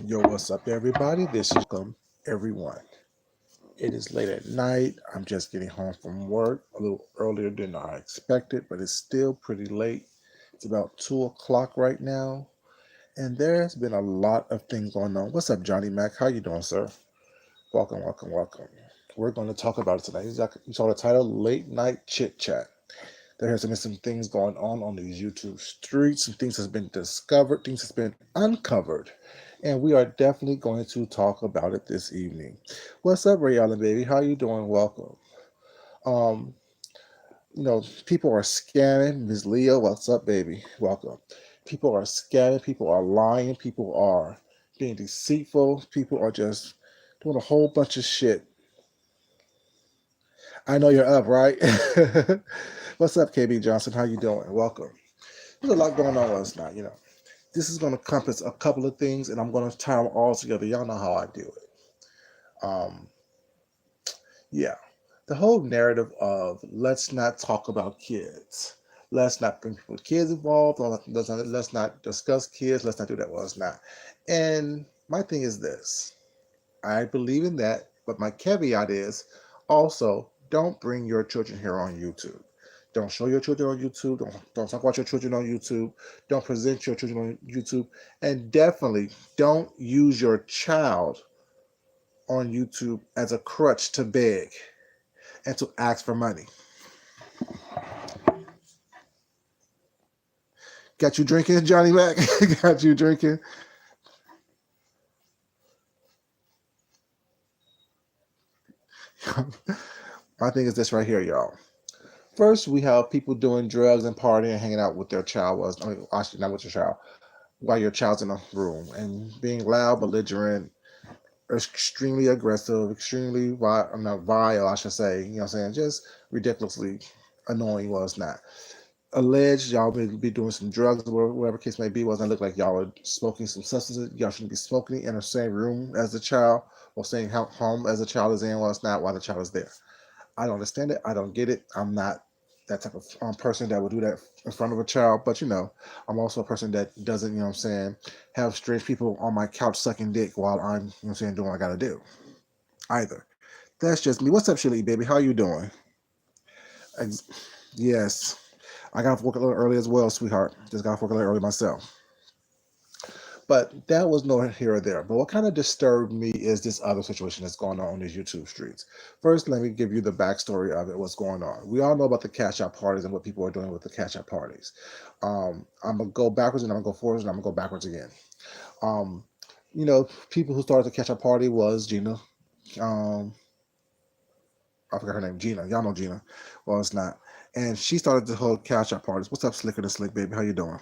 Yo, what's up, everybody? This is welcome, everyone. It is late at night. I'm just getting home from work a little earlier than I expected, but it's still pretty late. It's about 2 o'clock right now, and there's been a lot of things going on. What's up, Johnny Mac? How you doing, sir? Welcome, welcome, welcome. We're going to talk about it tonight. You saw the title, Late Night Chit Chat. There has been some things going on these YouTube streets, some things has been discovered, things has been uncovered, and we are definitely going to talk about it this evening. What's up, Ray Allen, baby? How you doing? Welcome. Um, people are scamming. Ms. Leo, what's up, baby? Welcome. People are scamming. People are lying. People are being deceitful. People are just doing a whole bunch of shit. I know you're up, right? What's up, KB Johnson? How you doing? Welcome. There's a lot going on last night. This is going to encompass a couple of things, and I'm going to tie them all together. Y'all know how I do it. Um, yeah, the whole narrative of let's not talk about kids, let's not bring people with kids involved, or let's not discuss kids, let's not do that. Well, it's not. And my thing is this: I believe in that, but my caveat is also don't bring your children here on YouTube. Don't show your children on YouTube. Don't talk about your children on YouTube. Don't present your children on YouTube. And definitely don't use your child on YouTube as a crutch to beg and to ask for money. Got you drinking, Johnny Mac? Got you drinking? My thing is this right here, y'all. First, we have people doing drugs and partying and hanging out with their child. Actually, not with your child, while your child's in a room and being loud, belligerent, extremely aggressive, extremely not vile, I should say. You know what I'm saying? Just ridiculously annoying was not. Alleged y'all be doing some drugs or whatever case may be. Wasn't look like y'all were smoking some substances. Y'all shouldn't be smoking in the same room as the child or same home as the child is in. Well, it's not while the child is there. I don't understand it. I don't get it. I'm not that type of person that would do that in front of a child. But I'm also a person that doesn't, what I'm saying, have strange people on my couch sucking dick while I'm, what I'm saying, doing what I gotta do. Either. That's just me. What's up, Shelly, baby? How you doing? Ex- yes. I got to work a little early as well, sweetheart. Just got to work a little early myself. But that was no here or there. But what kind of disturbed me is this other situation that's going on these YouTube streets. First, let me give you the backstory of it, what's going on. We all know about the cash out parties and what people are doing with the cash out parties. I'm going to go backwards and I'm going to go forwards and I'm going to go backwards again. Um, people who started the cash out party was Gina. Um, I forgot her name, Gina. Y'all know Gina. Well, it's not. And she started the whole cash out parties. What's up, Slicker the Slick, baby? How you doing?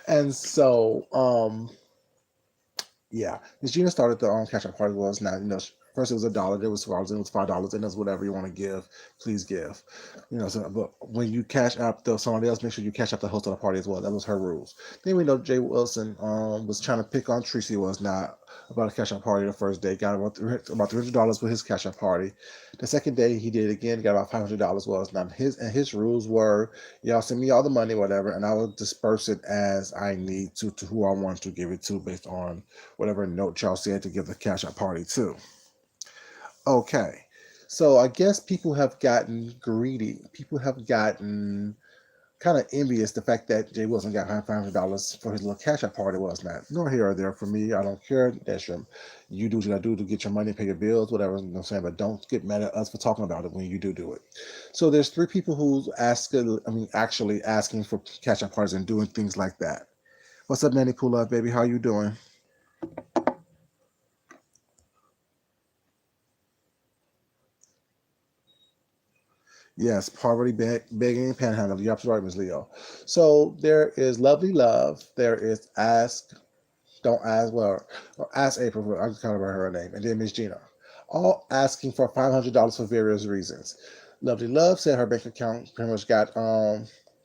And so, yeah, Miss Gina started the cash out party. Was now, first it was $1, then it was $2, then it was $5, then it was whatever you want to give, please give. So but when you cash out somebody else, make sure you cash out the host of the party as well. That was her rules. Then we know Jay Wilson was trying to pick on Tracy was not about a cash out party the first day. Got about $300 for his cash out party. The second day he did it again, got about $500 was not his rules were y'all send me all the money, whatever, and I will disperse it as I need to who I want to give it to based on whatever note y'all said to give the cash out party to. Okay. So I guess people have gotten greedy. People have gotten kind of envious the fact that Jay Wilson got $500 for his little cash out party was not. Nor here or there for me. I don't care. That's you do what you gotta do to get your money, pay your bills, whatever. You know what I'm saying? But don't get mad at us for talking about it when you do it. So there's three people who's actually asking for cash out parties and doing things like that. What's up, Manny Pull Up, baby? How you doing? Yes, poverty, begging, and panhandle. You're absolutely right, Ms. Leo. So there is lovely love. There is ask, don't ask, well, or ask April. I just kind of remember her name, and then Miss Gina, all asking for $500 for various reasons. Lovely love said her bank account pretty much got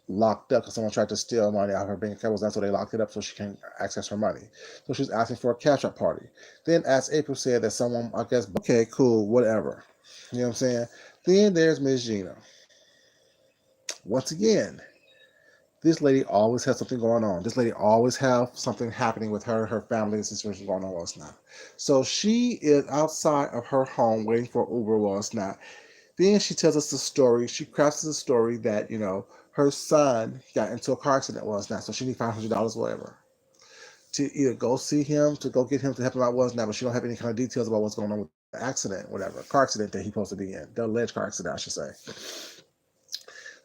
locked up because someone tried to steal money out of her bank account. So they locked it up so she can't access her money. So she's asking for a cash out party. Then, as April said, that someone, I guess, okay, cool, whatever. You know what I'm saying? Then there's Miss Gina. Once again, this lady always has something going on. This lady always have something happening with her, her family, the situation going on was not. So she is outside of her home waiting for Uber was not. Then she tells us the story. She crafts the story that, her son got into a car accident was not. So she needs $500, whatever, to either go see him, to go get him to help him out was not. But she don't have any kind of details about what's going on with the accident, whatever, car accident that he's supposed to be in, the alleged car accident, I should say.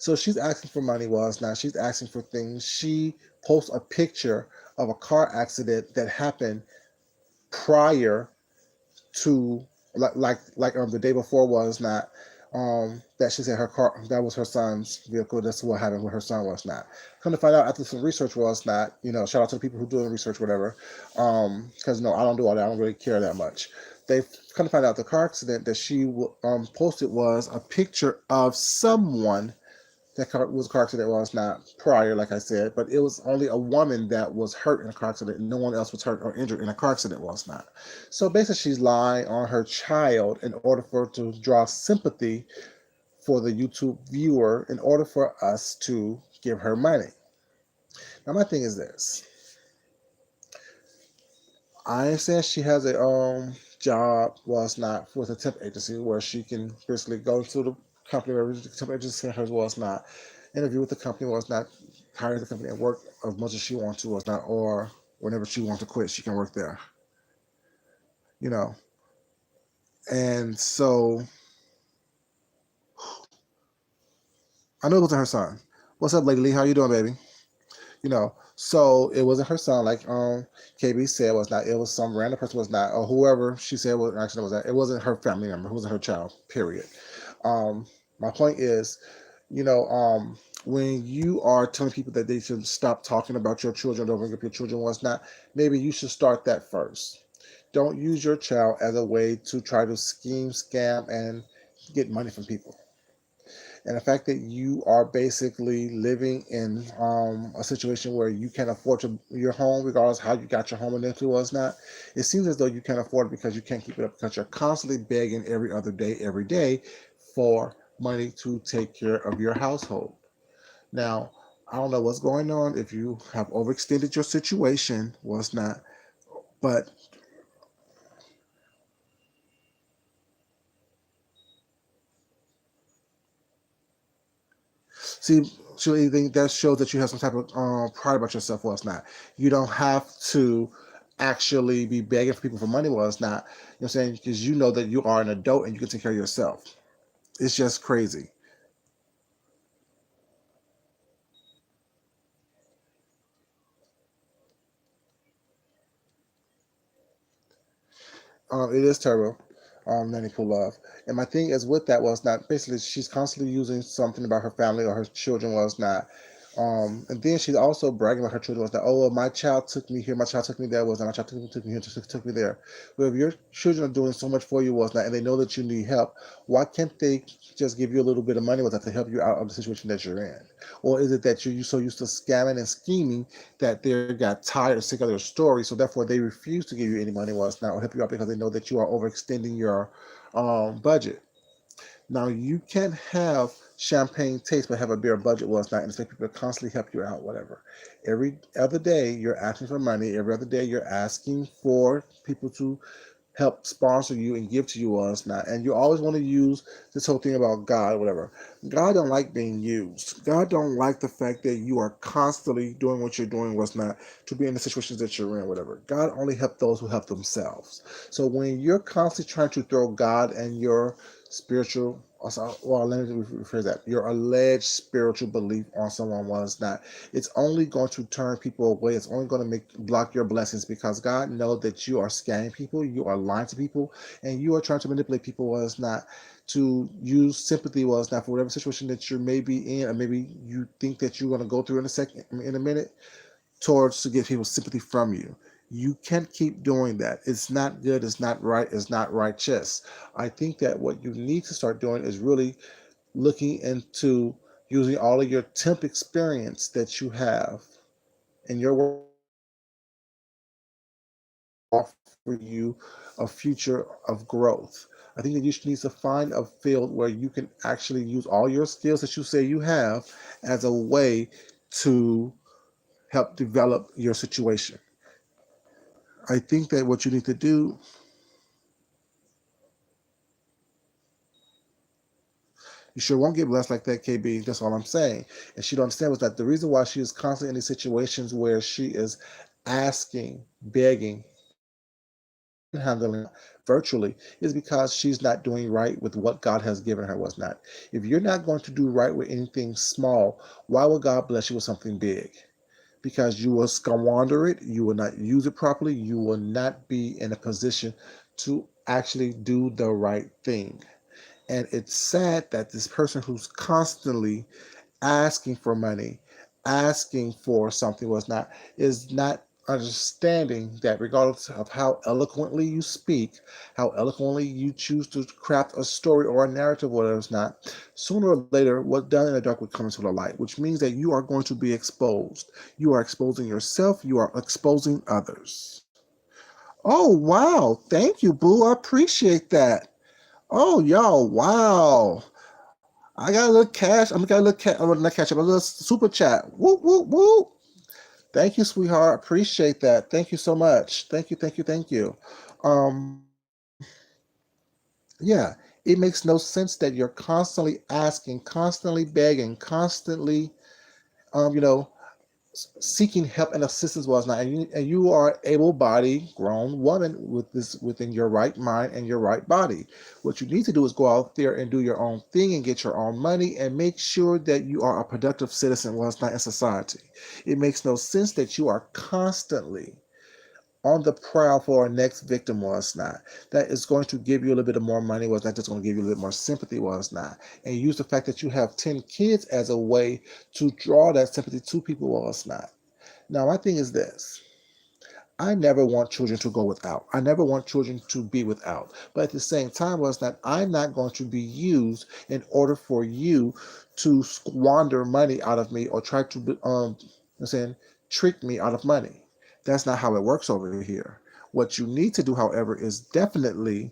So she's asking for money was now. She's asking for things. She posts a picture of a car accident that happened prior to the day before was not. That she said her car, that was her son's vehicle. That's what happened with her son was not. Come to find out after some research was not. Shout out to the people who do the research, whatever. Because no, I don't do all that. I don't really care that much. They come to find out the car accident that she posted was a picture of someone that was a car accident was not prior, like I said, but it was only a woman that was hurt in a car accident. No one else was hurt or injured in a car accident was not. So basically, she's lying on her child in order for her to draw sympathy for the YouTube viewer in order for us to give her money. Now, my thing is this. I understand she has a job was not with a temp agency where she can basically go to the company where the temp agency has was not interview with the company was not hire the company and work as much as she wants to was not or whenever she wants to quit she can work there, you know. And so I know it wasn't her son. What's up, Lady Lee? How you doing, baby? So it wasn't her son, like KB said was not. It was some random person was not, or whoever she said was actually was that. It wasn't her family member. It wasn't her child. Period. Um, my point is, when you are telling people that they should stop talking about your children, don't bring up your children, was not. Maybe you should start that first. Don't use your child as a way to try to scheme, scam, and get money from people. And the fact that you are basically living in a situation where you can't afford your home, regardless how you got your home and if it was not, it seems as though you can't afford it because you can't keep it up because you're constantly begging every day for money to take care of your household. Now, I don't know what's going on if you have overextended your situation, was not, but see, so anything that shows that you have some type of pride about yourself was not. You don't have to actually be begging for people for money was not. You know what I'm saying? Because you know that you are an adult and you can take care of yourself. It's just crazy. It is terrible. Nanny Pull Love. And my thing is with that was not basically she's constantly using something about her family or her children was not. And then she's also bragging about her children was that, oh, well, my child took me here, my child took me there, was not, my child took me here, took me there. But if your children are doing so much for you, was not, and they know that you need help, why can't they just give you a little bit of money with that to help you out of the situation that you're in? Or is it that you're so used to scamming and scheming that they got tired or sick of their story, so therefore they refuse to give you any money was not or help you out because they know that you are overextending your budget? Now you can't have champagne taste but have a beer budget was not and expect people to constantly help you out, whatever. Every other day you're asking for money. Every other day you're asking for people to help sponsor you and give to you us not. And you always want to use this whole thing about God, whatever. God don't like being used. God don't like the fact that you are constantly doing what you're doing was not to be in the situations that you're in, whatever. God only helps those who help themselves. So when you're constantly trying to throw God and your spiritual well, let me rephrase that. Your alleged spiritual belief on someone was not. It's only going to turn people away. It's only going to block your blessings because God knows that you are scamming people, you are lying to people, and you are trying to manipulate people was not to use sympathy was not for whatever situation that you may be in, or maybe you think that you're going to go through in a minute, towards to get people's sympathy from you. You can't keep doing that. It's not good. It's not right. It's not righteous. I think that what you need to start doing is really looking into using all of your temp experience that you have in your work offer you a future of growth. I think that you should need to find a field where you can actually use all your skills that you say you have as a way to help develop your situation. I think that what you need to do, you sure won't get blessed like that, KB. That's all I'm saying. And she don't understand was that the reason why she is constantly in these situations where she is asking, begging, handling virtually is because she's not doing right with what God has given her was not. If you're not going to do right with anything small, why would God bless you with something big? Because you will squander it, you will not use it properly, you will not be in a position to actually do the right thing. And it's sad that this person who's constantly asking for money, asking for something was not, is not understanding that regardless of how eloquently you speak, how eloquently you choose to craft a story or a narrative, whatever it's not, sooner or later, what's done in the dark will come into the light, which means that you are going to be exposed. You are exposing yourself, you are exposing others. Oh, wow. Thank you, Boo. I appreciate that. Oh, y'all, wow. I got a little cash. I'm got a little cash. I'm not cash up. A little super chat. Whoop whoop whoop. Thank you, sweetheart. Appreciate that. Thank you so much. Thank you. Thank you. Thank you. Um, yeah. It makes no sense that you're constantly asking, constantly begging, constantly, you know, seeking help and assistance was not, and you are able-bodied grown woman with this within your right mind and your right body. What you need to do is go out there and do your own thing and get your own money and make sure that you are a productive citizen was not in society. It makes no sense that you are constantly on the prowl for our next victim was not. That is going to give you a little bit of more money was not just going to give you a little bit more sympathy was not. And use the fact that you have 10 kids as a way to draw that sympathy to people was not. Now, my thing is this. I never want children to go without. I never want children to be without. But at the same time, was that I'm not going to be used in order for you to squander money out of me or try to, I'm saying, trick me out of money. That's not how it works over here. What you need to do, however, is definitely,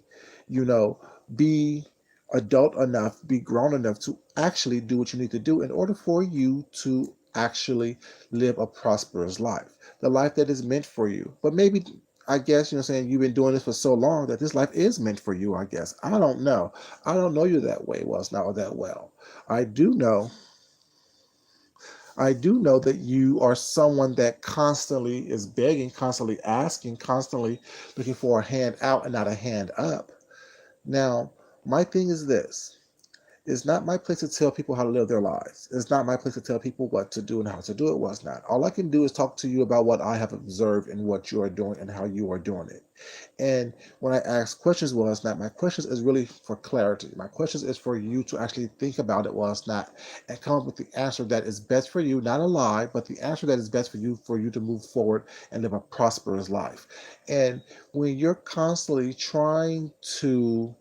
you know, be adult enough, be grown enough to actually do what you need to do in order for you to actually live a prosperous life, the life that is meant for you. But maybe, I guess, saying you've been doing this for so long that this life is meant for you, I guess. I don't know. I don't know you that way, well, it's not that well. I do know. I do know that you are someone that constantly is begging, constantly asking, constantly looking for a hand out and not a hand up. Now, my thing is this. It's not my place to tell people how to live their lives. It's not my place to tell people what to do and how to do it. Was not. All I can do is talk to you about what I have observed and what you are doing and how you are doing it. And when I ask questions, was not, my questions is really for clarity. My questions is for you to actually think about it, was not, and come up with the answer that is best for you, not a lie, but the answer that is best for you to move forward and live a prosperous life. And when you're constantly trying to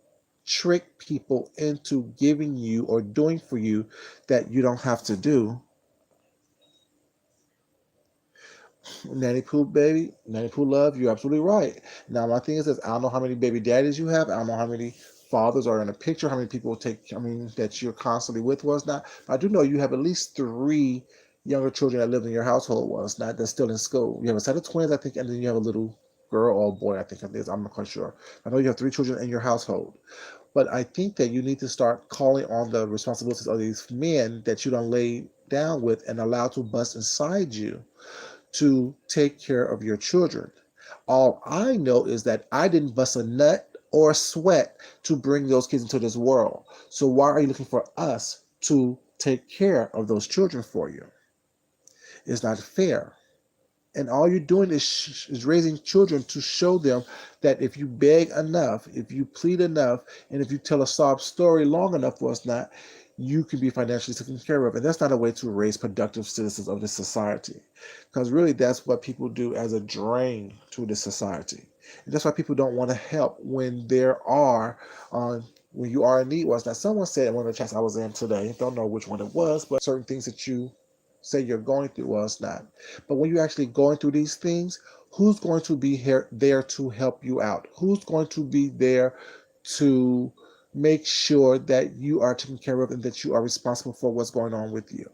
trick people into giving you or doing for you that you don't have to do, Nanny Pooh, baby, Nanny Pooh love, you're absolutely right. Now, my thing is this, I don't know how many baby daddies you have. I don't know how many fathers are in a picture, how many people that you're constantly with was not. But I do know you have at least three younger children that live in your household was not, that's still in school. You have a set of twins, I think, and then you have a little girl or boy, I think it is. I'm not quite sure. I know you have three children in your household. But I think that you need to start calling on the responsibilities of these men that you don't lay down with and allow to bust inside you to take care of your children. All I know is that I didn't bust a nut or a sweat to bring those kids into this world. So why are you looking for us to take care of those children for you? It's not fair. And all you're doing is raising children to show them that if you beg enough, if you plead enough, and if you tell a sob story long enough, was not, you can be financially taken care of. And that's not a way to raise productive citizens of this society. Because really, that's what people do as a drain to the society. And that's why people don't want to help when uh, when you are in need. Was that someone said in one of the chats I was in today, don't know which one it was, but certain things that you say you're going through was not. But when you're actually going through these things, who's going to be here there to help you out? Who's going to be there to make sure that you are taken care of and that you are responsible for what's going on with you?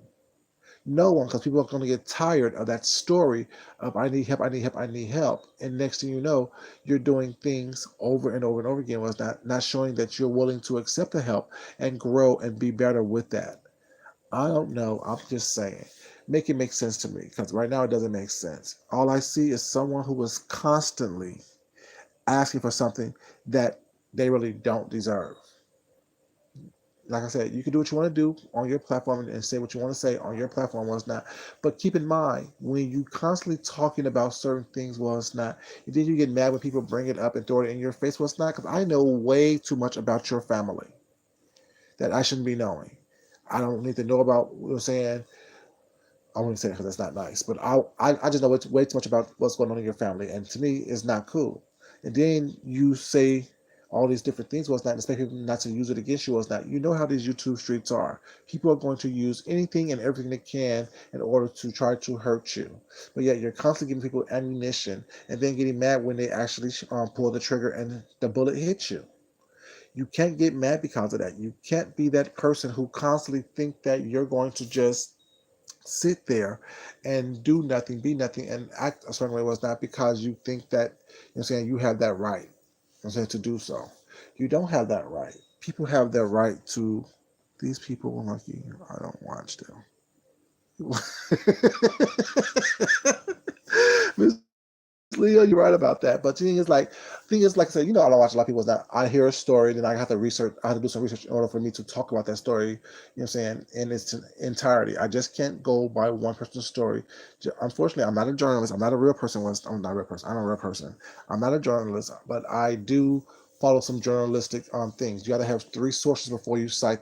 No one, because people are going to get tired of that story of I need help, I need help, I need help. And next thing you know, you're doing things over and over and over again was not showing that you're willing to accept the help and grow and be better with that. I don't know. I'm just saying. Make it make sense to me because right now it doesn't make sense. All I see is someone who was constantly asking for something that they really don't deserve. Like I said, you can do what you want to do on your platform and say what you want to say on your platform was not. But keep in mind, when you constantly talking about certain things was not, and then you get mad when people bring it up and throw it in your face was not, because I know way too much about your family that I shouldn't be knowing. I don't need to know about what I'm saying. I wouldn't say it because that's not nice, but I just know way too much about what's going on in your family, and to me, it's not cool. And then you say all these different things was not, expect people not to use it against you was not. You know how these YouTube streets are. People are going to use anything and everything they can in order to try to hurt you. But yet you're constantly giving people ammunition and then getting mad when they actually pull the trigger and the bullet hits you. You can't get mad because of that. You can't be that person who constantly think that you're going to just sit there and do nothing, be nothing, and act a certain way was not because you think that, saying, you have that right, saying, to do so. You don't have that right. People have their right to, these people are lucky I don't watch them. Miss Leo, you're right about that. But the thing is, like I said, I don't watch a lot of people's that I hear a story, then I have to research, I have to do some research in order for me to talk about that story, what I'm saying, in its entirety. I just can't go by one person's story. Unfortunately, I'm not a journalist. I'm not a real person. I'm not a real person. I'm a real person. I'm not a journalist, but I do follow some journalistic things. You got to have three sources before you cite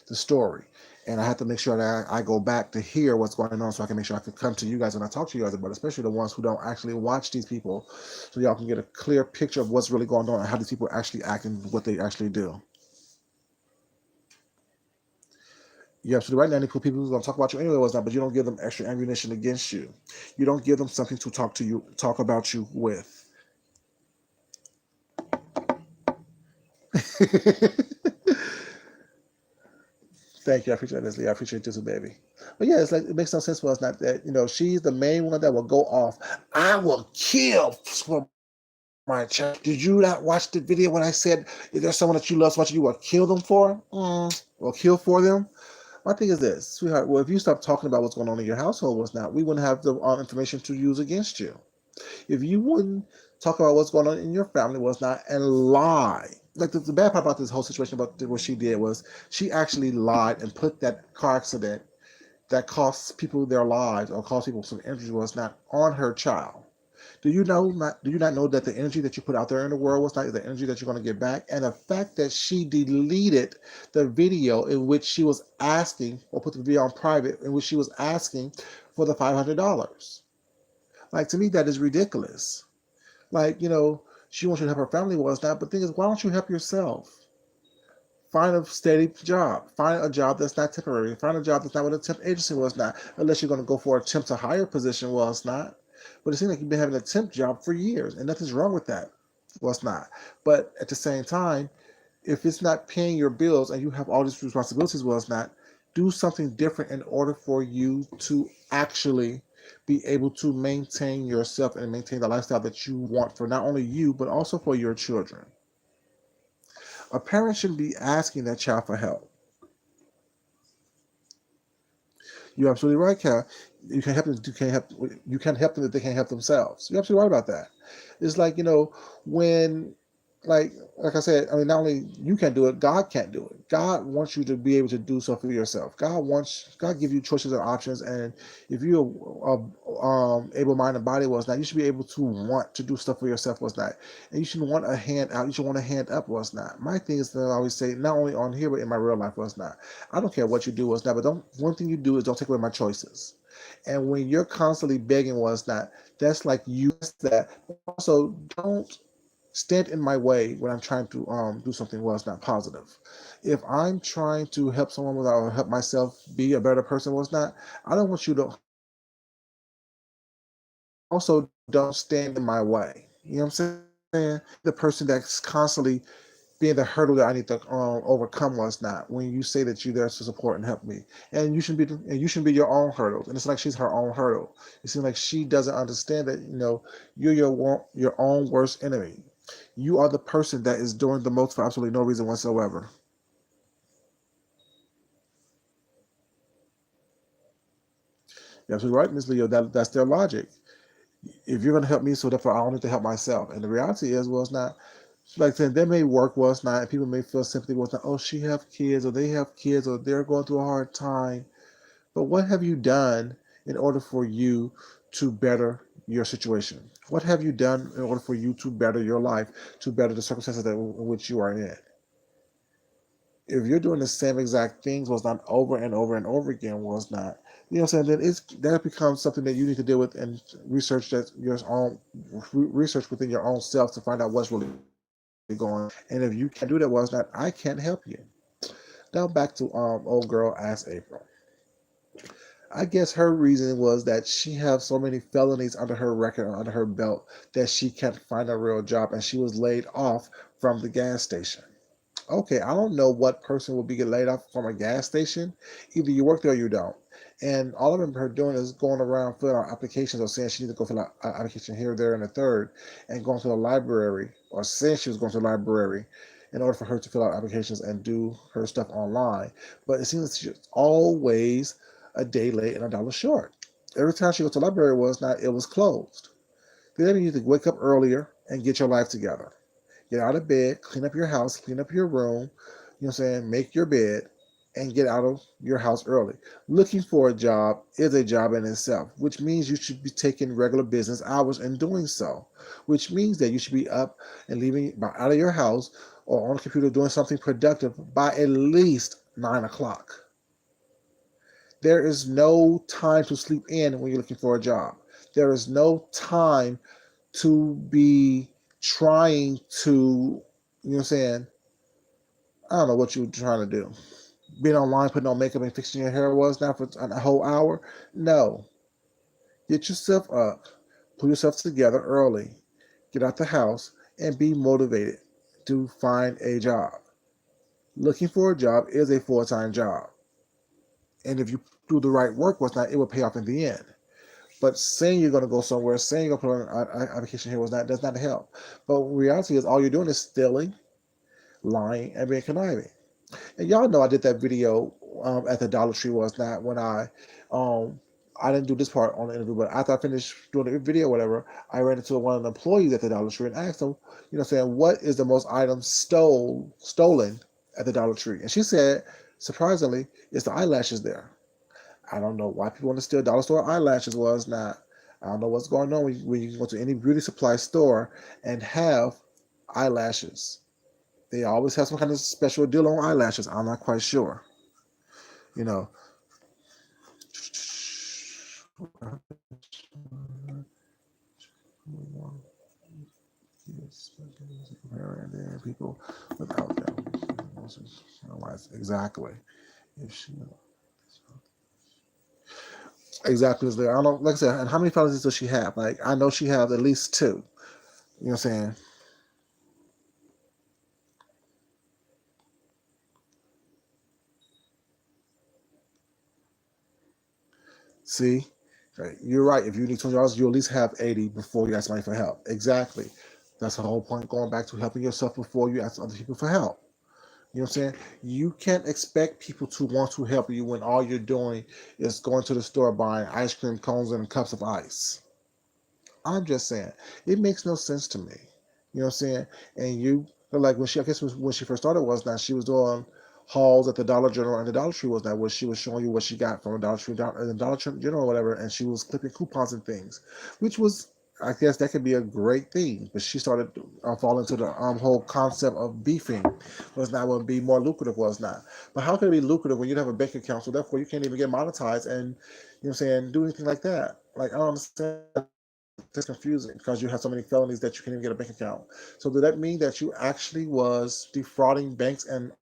the story. And I have to make sure that I go back to hear what's going on so I can make sure I can come to you guys when I talk to you guys about it, especially the ones who don't actually watch these people, so y'all can get a clear picture of what's really going on and how these people actually act and what they actually do. You're absolutely right, Nanny. People who's going to talk about you anyway was not, but you don't give them extra ammunition against you. You don't give them something to talk about you with. Thank you. I appreciate this, Lee. I appreciate this, baby. But yeah, it's like it makes no sense for us not that she's the main one that will go off. I will kill for my child. Did you not watch the video when I said if there's someone that you love so much you will kill them for? Or kill for them? My thing is this, sweetheart. Well, if you stop talking about what's going on in your household, what's not, we wouldn't have the information to use against you. If you wouldn't talk about what's going on in your family, what's not, and lie. Like the bad part about this whole situation about what she did was she actually lied and put that car accident that costs people their lives or cost people some injury was not on her child. Do you not know that the energy that you put out there in the world was not the energy that you're going to get back? And the fact that she deleted the video in which she was asking, or put the video on private, in which she was asking for the $500. Like, to me, that is ridiculous. Like, she wants you to help her family, was not. But the thing is, why don't you help yourself? Find a steady job. Find a job that's not temporary. Find a job that's not what a temp agency was not. Unless you're going to go for a temp to hire position, was not. But it seems like you've been having a temp job for years, and nothing's wrong with that. Well, it's not. But at the same time, if it's not paying your bills and you have all these responsibilities, well, it's not. Do something different in order for you to actually be able to maintain yourself and maintain the lifestyle that you want for not only you, but also for your children. A parent shouldn't be asking that child for help. You're absolutely right, Cal. You can help them. You can't help them if they can't help themselves. You're absolutely right about that. It's like when. Like I said, I mean, not only you can't do it, God can't do it. God wants you to be able to do so for yourself. God give you choices and options, and if you're able-minded body was not, you should be able to want to do stuff for yourself was not, and you should want a hand out. You should want a hand up was not. My thing is that I always say, not only on here but in my real life was not. I don't care what you do was not, but don't. One thing you do is don't take away my choices. And when you're constantly begging was not, that's like you that. Also, don't stand in my way when I'm trying to do something was not positive. If I'm trying to help someone without or help myself be a better person was not, I don't want you to also don't stand in my way. You know what I'm saying? The person that's constantly being the hurdle that I need to overcome was not. When you say that you're there to support and help me, and you should be your own hurdle. And it's like she's her own hurdle. It seems like she doesn't understand that you're your own worst enemy. You are the person that is doing the most for absolutely no reason whatsoever. You're absolutely right, Miss Leo. That's their logic. If you're going to help me, so therefore I don't need to help myself. And the reality is, well, it's not. Like then they may work well, it's not, and people may feel sympathy was not. Oh, she have kids, or they have kids, or they're going through a hard time. But what have you done in order for you to better your situation? What have you done in order for you to better your life, to better the circumstances in which you are in? If you're doing the same exact things was not over and over and over again was not, what I'm saying, then that becomes something that you need to deal with and research that your own research within your own self to find out what's really going on. And if you can't do that was not, I can't help you. Now back to old girl asked April. I guess her reason was that she have so many felonies under her record and under her belt that she can't find a real job, and she was laid off from the gas station. Okay, I don't know what person will be get laid off from a gas station. Either you work there or you don't. And all I remember her doing is going around filling out applications or saying she needs to go fill out an application here, there, and a third, and going to the library or saying she was going to the library in order for her to fill out applications and do her stuff online. But it seems that she's always a day late and a dollar short. Every time she goes to the library was not, it was closed. Then you need to wake up earlier and get your life together. Get out of bed, clean up your house, clean up your room, make your bed, and get out of your house early. Looking for a job is a job in itself, which means you should be taking regular business hours and doing so, which means that you should be up and leaving out of your house or on the computer doing something productive by at least 9 o'clock. There is no time to sleep in when you're looking for a job. There is no time to be trying to, I don't know what you're trying to do. Being online, putting on makeup and fixing your hair was now for a whole hour. No. Get yourself up, pull yourself together early, get out the house, and be motivated to find a job. Looking for a job is a full-time job. And if you do the right work, what's not, it will pay off in the end. But saying you're going to go somewhere, saying you're going to put on an application here was not does not help. But reality is all you're doing is stealing, lying, and being conniving. And y'all know I did that video at the Dollar Tree was not when um I didn't do this part on the interview, but after I finished doing the video, or whatever, I ran into one of the employees at the Dollar Tree and asked them, saying what is the most items stolen at the Dollar Tree, and she said, surprisingly, it's the eyelashes there. I don't know why people want to steal dollar store eyelashes. Was not. I don't know what's going on when you go to any beauty supply store and have eyelashes. They always have some kind of special deal on eyelashes. I'm not quite sure. You know. And then people without them. Exactly. If she exactly is there. I don't know, like I said, and how many felonies does she have? Like I know she has at least two. You know what I'm saying? See? Right. You're right. If you need $20, you at least have 80 before you ask somebody for help. Exactly. That's the whole point going back to helping yourself before you ask other people for help. You know what I'm saying? You can't expect people to want to help you when all you're doing is going to the store buying ice cream cones and cups of ice. I'm just saying, it makes no sense to me. You know what I'm saying? And you like when she, I guess when she first started was that she was doing hauls at the Dollar General and the Dollar Tree was that where she was showing you what she got from a Dollar Tree and the Dollar Tree General or whatever, and she was clipping coupons and things, which was. I guess that could be a great thing, but she started falling into the whole concept of beefing was not would be more lucrative was not. But how can it be lucrative when you don't have a bank account, so therefore you can't even get monetized and you know what I'm saying do anything like that? Like I don't understand that. That's confusing because you have so many felonies that you can't even get a bank account. So did that mean that you actually was defrauding banks and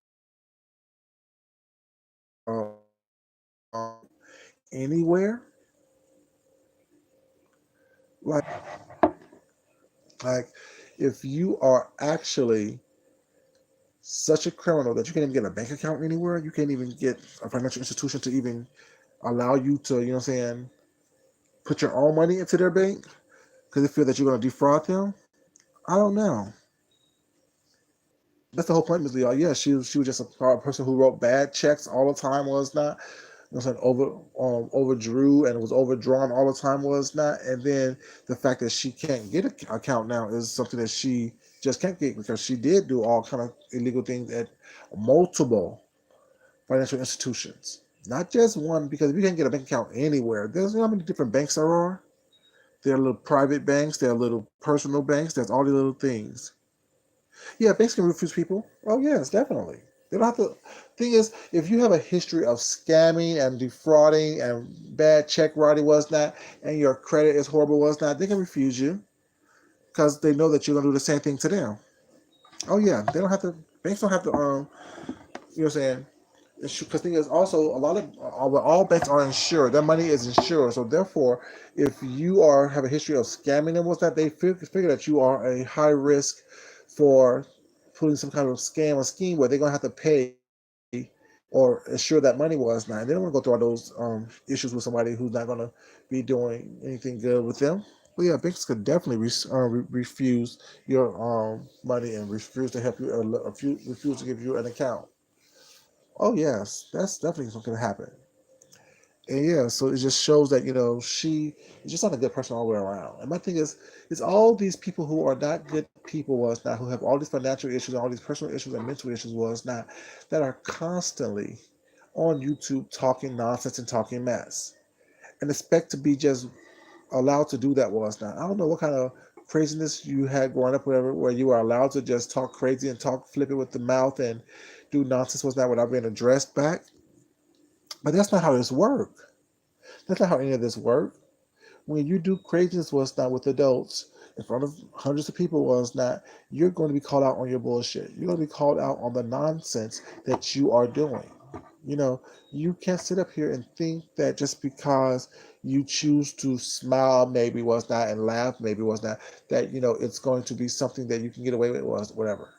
anywhere? Like, like if you are actually such a criminal that you can't even get a bank account anywhere, you can't even get a financial institution to even allow you to, you know what I'm saying, put your own money into their bank because they feel that you're going to defraud them. I don't know. That's the whole point, Ms. Lee. Yeah, she was just a person who wrote bad checks all the time. Was not, you know, what I'm saying overdrew and was overdrawn all the time. Was not, and then the fact that she can't get an account now is something that she just can't get because she did do all kind of illegal things at multiple financial institutions, not just one. Because if you can't get a bank account anywhere, there's how many different banks there are. There are little private banks. There are little personal banks. There's all these little things. Yeah, banks can refuse people. Oh yes, definitely. They don't have to. Thing is, if you have a history of scamming and defrauding and bad check writing was not, and your credit is horrible was not, they can refuse you because they know that you're gonna do the same thing to them. Oh yeah, they don't have to. Banks don't have to. You know what I'm saying? Because thing is also a lot of all banks are insured. Their money is insured. So therefore, if you are have a history of scamming them, what's that? They figure that you are a high risk for putting some kind of scam or scheme where they're gonna have to pay or insure that money was not. And they don't want to go through all those issues with somebody who's not gonna be doing anything good with them. Well, yeah, banks could definitely refuse your money and refuse to help you or refuse to give you an account. Oh yes, that's definitely something to happen. And yeah, so it just shows that she is just not a good person all the way around. And my thing is all these people who are not good people was not who have all these financial issues, all these personal issues and mental issues was not that are constantly on YouTube talking nonsense and talking mess and expect to be just allowed to do that was not. I don't know what kind of craziness you had growing up, whatever, where you were allowed to just talk crazy and talk flip it with the mouth and do nonsense was not without being addressed back. But that's not how this work. That's not how any of this work. When you do craziness was not with adults in front of hundreds of people was not, you're going to be called out on your bullshit. You're going to be called out on the nonsense that you are doing. You know, you can't sit up here and think that just because you choose to smile maybe was not and laugh maybe was not that it's going to be something that you can get away with was whatever.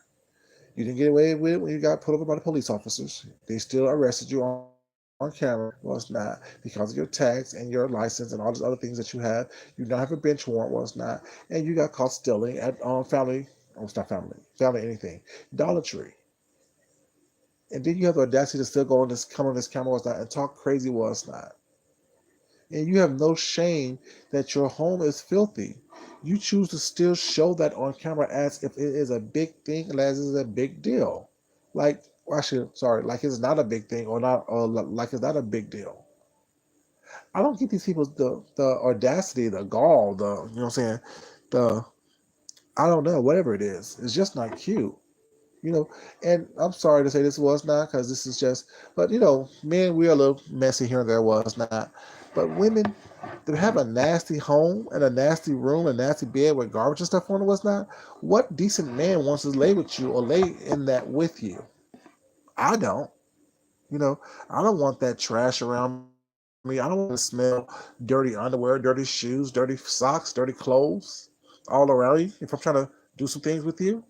You didn't get away with it when you got pulled over by the police officers. They still arrested you on camera. Was not because of your tax and your license and all these other things that you have. You now have a bench warrant. Was not, and you got caught stealing at family. Oh, it's not family anything. Dollar Tree. And then you have the audacity to still go on this, come on this camera. Was not and talk crazy. Was not. And you have no shame that your home is filthy. You choose to still show that on camera as if it is a big thing, and as it is a big deal. Like, well, actually, sorry, like it's not a big thing, or not, or like it's not a big deal. I don't get these people the audacity, the gall, the you know what I'm saying, the I don't know, whatever it is. It's just not cute. You know, and I'm sorry to say this was not because this is just, but men, we're a little messy here and there was not, but women, to have a nasty home and a nasty room, a nasty bed with garbage and stuff on it was not. What decent man wants to lay with you or lay in that with you? I don't. You know, I don't want that trash around me. I don't want to smell dirty underwear, dirty shoes, dirty socks, dirty clothes all around you. If I'm trying to do some things with you,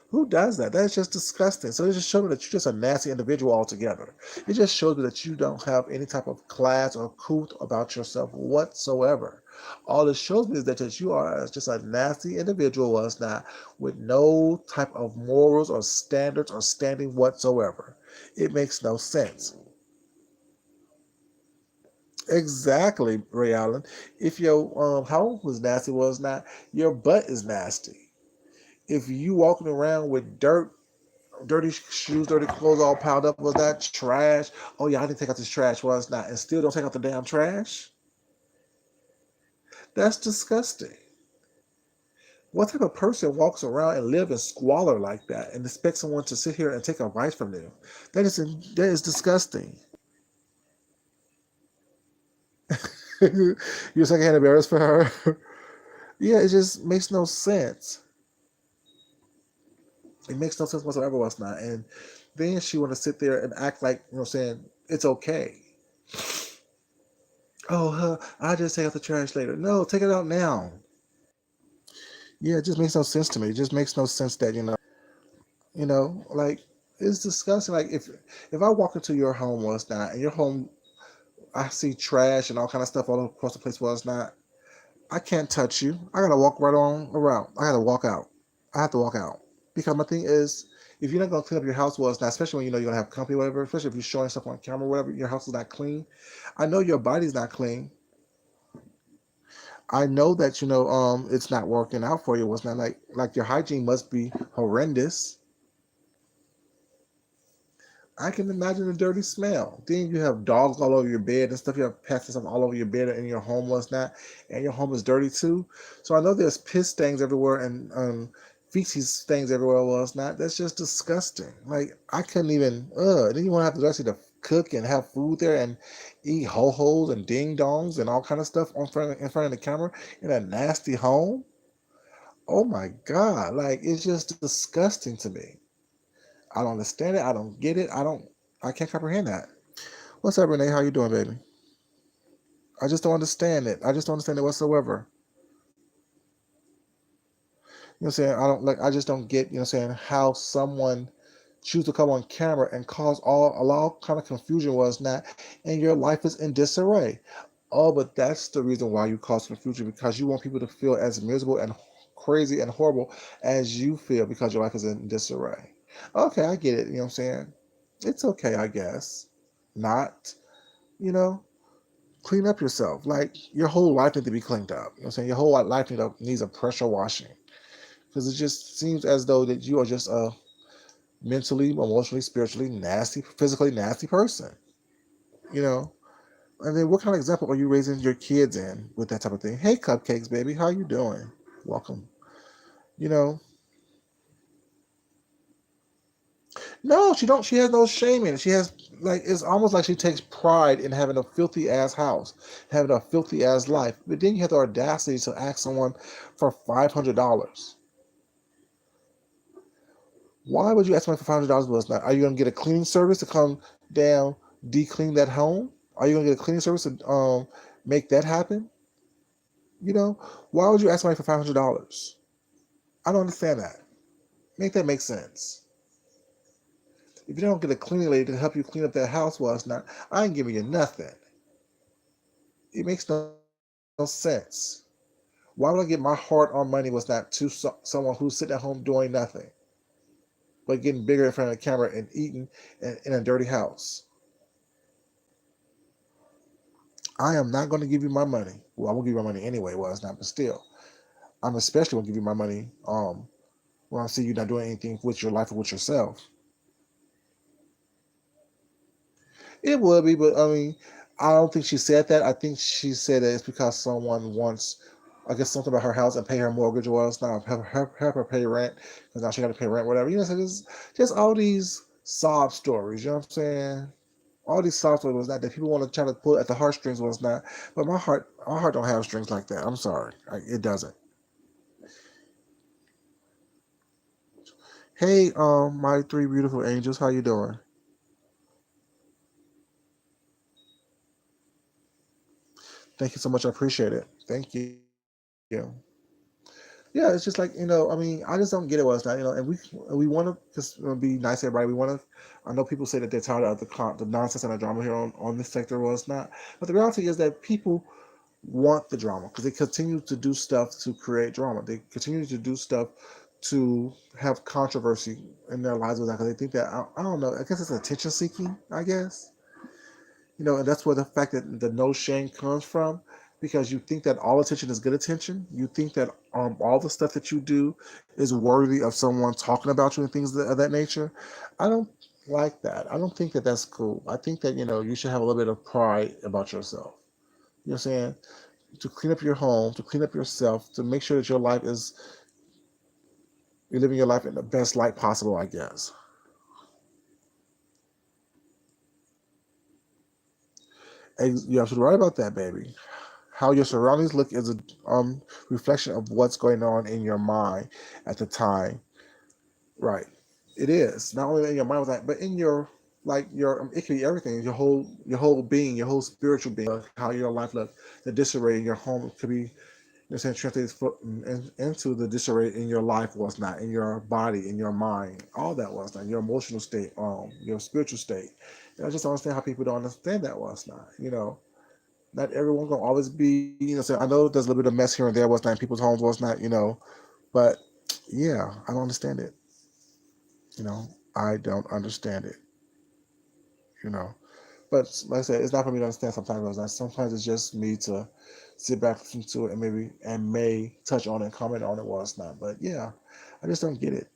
who does that? That's just disgusting. So it just shows me that you're just a nasty individual altogether. It just shows me that you don't have any type of class or couth about yourself whatsoever. All it shows me is that you are just a nasty individual was not with no type of morals or standards or standing whatsoever. It makes no sense. Exactly, Ray Allen. If your home was nasty, was not, your butt is nasty. If you walking around with dirty shoes, dirty clothes all piled up, was that trash? Oh yeah, I didn't take out this trash. Well, it's not, and still don't take out the damn trash. That's disgusting. What type of person walks around and live in squalor like that and expect someone to sit here and take advice from them? That is disgusting. You're secondhand embarrassed for her. Yeah, it just makes no sense. It makes no sense whatsoever. What's not, and then she want to sit there and act like saying it's okay. Oh, I just take out the trash later. No, take it out now. Yeah, it just makes no sense to me. It just makes no sense that like it's disgusting. Like if I walk into your home once not, and your home, I see trash and all kind of stuff all across the place once not, I can't touch you. I gotta walk right on around. I gotta walk out. I have to walk out because my thing is, if you're not gonna clean up your house once not, especially when you're gonna have company, or whatever, especially if you're showing stuff on camera, or whatever, your house is not clean. I know your body's not clean. I know that it's not working out for you. It's not like your hygiene must be horrendous. I can imagine the dirty smell. Then you have dogs all over your bed and stuff. You have pets and stuff all over your bed in your home, what's not, and your home is dirty too. So I know there's piss stains everywhere and feces stains everywhere, was not. That's just disgusting. Like I couldn't even. Then you want to have to actually to cook and have food there and eat ho hos and ding dongs and all kind of stuff in front of the camera in a nasty home. Oh my God! Like it's just disgusting to me. I don't understand it. I don't get it. I can't comprehend that. What's up, Renee? How you doing, baby? I just don't understand it. I just don't understand it whatsoever. You know what I'm saying? I don't like I just don't get, saying, how someone choose to come on camera and cause all kind of confusion was not, and your life is in disarray. Oh, but that's the reason why you cause confusion, because you want people to feel as miserable and crazy and horrible as you feel because your life is in disarray. Okay, I get it, you know what I'm saying? It's okay, I guess. Not, you know, clean up yourself. Like your whole life needs to be cleaned up. You know what I'm saying? Your whole life needs a pressure washing. Because it just seems as though that you are just a mentally, emotionally, spiritually nasty, physically nasty person. You know? And then what kind of example are you raising your kids in with that type of thing? Hey, cupcakes, baby, how you doing? Welcome. You know, no, she don't. She has no shame in it. She has it's almost like she takes pride in having a filthy ass house, having a filthy ass life. But then you have the audacity to ask someone for $500. Why would you ask someone for $500? Was not? Are you gonna get a cleaning service to come down, de-clean that home? Are you gonna get a cleaning service to make that happen? You know, why would you ask somebody for $500? I don't understand that. Make that make sense. If you don't get a cleaning lady to help you clean up that house, well, it's not. I ain't giving you nothing. It makes no sense. Why would I get my hard-earned money was not to someone who's sitting at home doing nothing, but getting bigger in front of the camera and eating in a dirty house? I am not going to give you my money. Well, I won't give you my money anyway. Well, it's not, but still, I'm especially going to give you my money when I see you not doing anything with your life or with yourself. It would be, but I mean, I don't think she said that. I think she said that it's because someone wants, I guess, something about her house and pay her mortgage, or else now have her pay rent because now she got to pay rent, whatever. So just all these sob stories. You know what I'm saying? All these sob stories was not that people want to try to pull at the heartstrings was not. But my heart don't have strings like that. I'm sorry, it doesn't. Hey, my three beautiful angels, how you doing? Thank you so much. I appreciate it. Thank you. Yeah, it's just like I mean, I just don't get it. Was not and we want to just be nice to everybody. We want to. I know people say that they're tired of the nonsense and the drama here on this sector. Was not, but the reality is that people want the drama because they continue to do stuff to create drama. They continue to do stuff to have controversy in their lives with that because they think that I don't know. I guess it's attention seeking. I guess and that's where the fact that the no shame comes from. because you think that all attention is good attention. You think that all the stuff that you do is worthy of someone talking about you and things of that nature. I don't like that. I don't think that that's cool. I think that you should have a little bit of pride about yourself. You know what I'm saying? To clean up your home, to clean up yourself, to make sure that your life is you're living your life in the best light possible. I guess. You're absolutely right about that, baby. How your surroundings look is a reflection of what's going on in your mind at the time. Right. It is not only in your mind with that, but in your it can be everything. Your whole being, your whole spiritual being, how your life look, the disarray in your home could be saying translated into the disarray in your life was not in your body, in your mind, all that was not your emotional state, your spiritual state. And I just don't understand how people don't understand that was not. Not everyone gonna always be. So I know there's a little bit of mess here and there was not in people's homes was not. But yeah, I don't understand it. You know, I don't understand it. You know, but like I said, it's not for me to understand. Sometimes it's not. Sometimes it's just me to sit back, listen to it, and may touch on it, and comment on it. Well, it's not. But yeah, I just don't get it.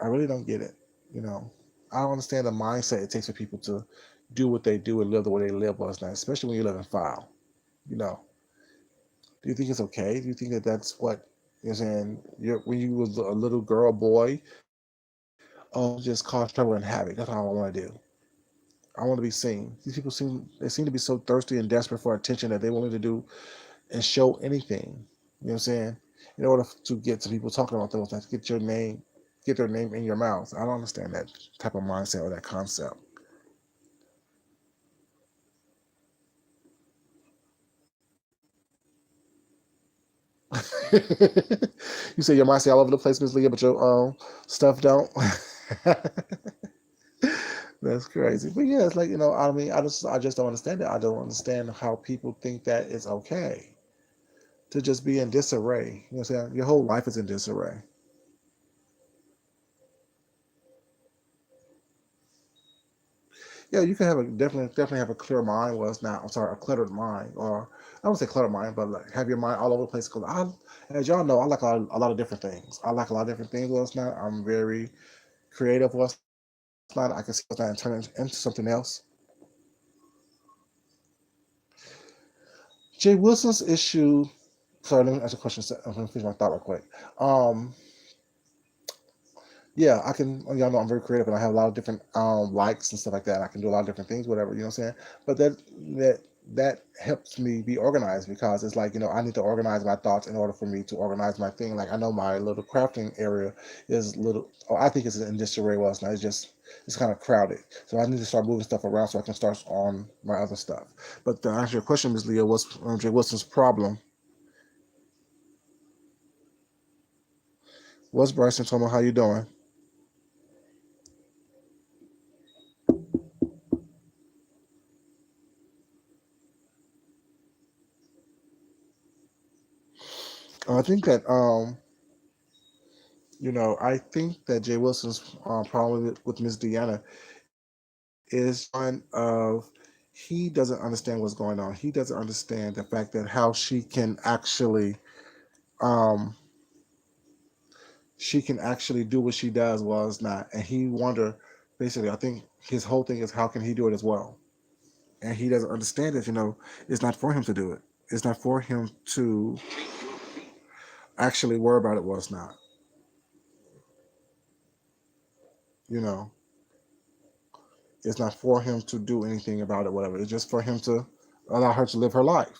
I really don't get it. You know, I don't understand the mindset it takes for people to do what they do and live the way they live. Was not, especially when you live in file. You know, do you think it's okay? Do you think that that's what you're saying? When you was a little girl, boy, just cause trouble and havoc. That's all I want to do. I want to be seen. These people seem to be so thirsty and desperate for attention that they're willing to do and show anything. You know what I'm saying? In order to get to people talking about those things, get their name in your mouth. I don't understand that type of mindset or that concept. You say your mindset all over the place, Miss Leah, but your stuff don't. That's crazy. But yeah, it's like, I mean, I just don't understand it. I don't understand how people think that it's okay to just be in disarray. You know what I'm saying? Your whole life is in disarray. Yeah, you can have a definitely have a clear mind. Well, it's not. I'm sorry, a cluttered mind, or I don't say cluttered mind, but like have your mind all over the place. Because as y'all know, I like a lot of different things. I like a lot of different things. Well, it's not. I'm very creative. Well, it's not. I can see what's not and turn it into something else. Jay Wilson's issue. Sorry, let me ask a question. I'm gonna finish my thought real quick. Um, yeah, I can. Y'all know I'm very creative, and I have a lot of different likes and stuff like that. I can do a lot of different things, whatever. You know what I'm saying? But that that helps me be organized because it's like I need to organize my thoughts in order for me to organize my thing. Like I know my little crafting area is little. Oh, I think it's in disarray. Well, it's not. It's kind of crowded. So I need to start moving stuff around so I can start on my other stuff. But to answer your question, Ms. Leah, what's Jay Wilson's problem? What's Bryson Thomas? How you doing? I think that I think that Jay Wilson's problem with Miss Deanna is one of he doesn't understand what's going on. He doesn't understand the fact that how um, she can actually do what she does while it's not. And he wonder basically. I think his whole thing is how can he do it as well. And he doesn't understand that it's not for him to do it. It's not for him to actually worry about it while it's not. You know. It's not for him to do anything about it, whatever. It's just for him to allow her to live her life.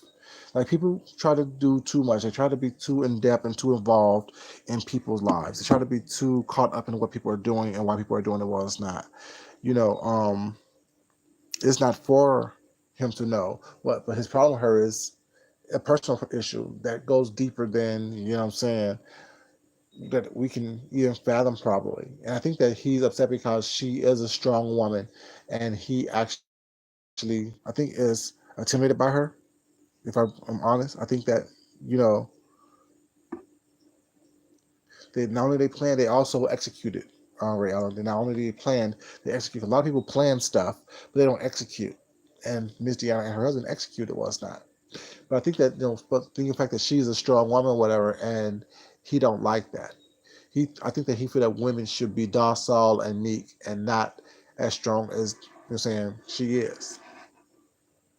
Like people try to do too much. They try to be too in depth and too involved in people's lives. They try to be too caught up in what people are doing and why people are doing it while it's not. You know, it's not for him to know. But his problem with her is a personal issue that goes deeper than, what I'm saying, that we can even fathom probably. And I think that he's upset because she is a strong woman and he actually, I think, is intimidated by her. If I'm honest, I think that you know they not only they plan, they also executed. Ray Allen. They not only they planned, they execute. A lot of people plan stuff, but they don't execute. And Miss Deanna and her husband executed was not. But I think that but thinking the fact that she's a strong woman, whatever, and he don't like that. I think that he feel that women should be docile and meek and not as strong as saying she is.